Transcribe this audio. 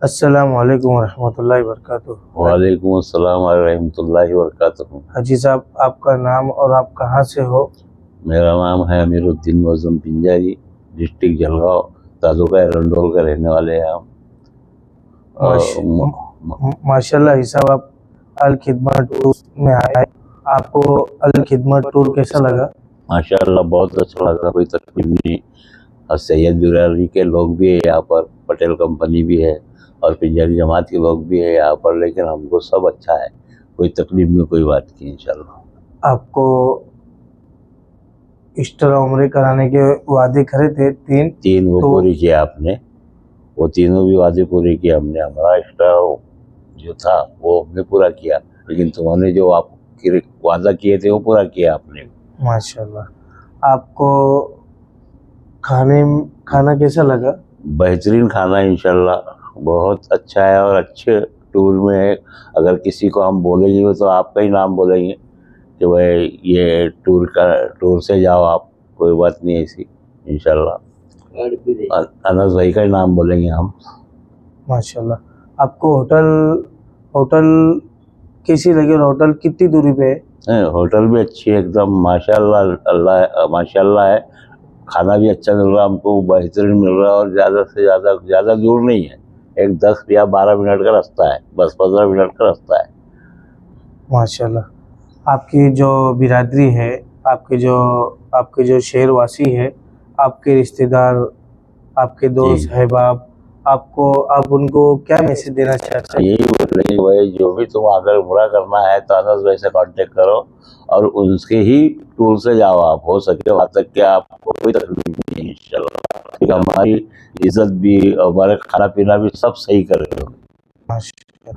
अस्सलाम वालेकुम रहमतुल्लाहि वबरकातुह। वालेकुम अस्सलाम रहमतुल्लाहि वबरकातुहू। हाजी साहब, आपका नाम और आप कहाँ से हो? मेरा नाम है अमीरुद्दीन मौज़म पिंजारी, डिस्ट्रिक्ट जलगांव, तालुका एरंडोल का रहने वाले हैं हम। माशाल्लाह ही साहब, आप अल खिदमत टूर में आए। आपको अल खिदमत टूर कैसा लगा? माशाल्लाह बहुत अच्छा लगा, कोई तकलीफ नहीं। और सैयद बिरादरी के लोग भी है यहाँ पर, पटेल कंपनी भी है और पिंजारी जमात के लोग भी है यहाँ पर, लेकिन हमको सब अच्छा है, कोई तकलीफ नहीं, कोई बात नहीं इंशाल्लाह। आपको इश्तरा उम्रे कराने के वादे करे थे तीन वो पूरी किया आपने, वो तीनों भी वादे पूरे किए हमने। हमारा एक्स्ट्रा जो था वो हमने पूरा किया, लेकिन तुम्होंने जो आप वादा किए थे वो पूरा किया आपने। माशाल्लाह। आपको खाना कैसा लगा? बेहतरीन खाना इंशाल्लाह, बहुत अच्छा है और अच्छे टूर में है। अगर किसी को हम बोलेंगे तो आपका ही नाम बोलेंगे कि भाई ये टूर से जाओ आप, कोई बात नहीं ऐसी इंशाल्लाह। अनस भाई का ही नाम बोलेंगे हम। माशाल्लाह। आपको होटल कैसी लगी और होटल कितनी दूरी पे है? होटल भी अच्छी है एकदम, माशाल्लाह, अल्लाह माशाल्लाह है। खाना भी अच्छा मिल रहा है हमको, बेहतरीन मिल रहा है और ज़्यादा दूर नहीं है, एक 10 या 12 मिनट का रास्ता है, बस 15 मिनट का रास्ता है। माशाल्लाह। आपकी जो बिरादरी है, आपके जो शहरवासी है, आपके रिश्तेदार, आपके दोस्त अहबाब, आप उनको क्या मैसेज देना चाहते हैं? यही बोलेंगे भाई, जो भी तुम अगर बुरा करना है तो अनस भाई से कांटेक्ट करो और उसके ही टूर से जाओ आप, हो सके वहाँ तक कि आपको कोई तकलीफ नहीं है इंशाल्लाह। क्योंकि हमारी इज्जत भी, हमारे खाना पीना भी सब सही करेंगे। माशाल्लाह।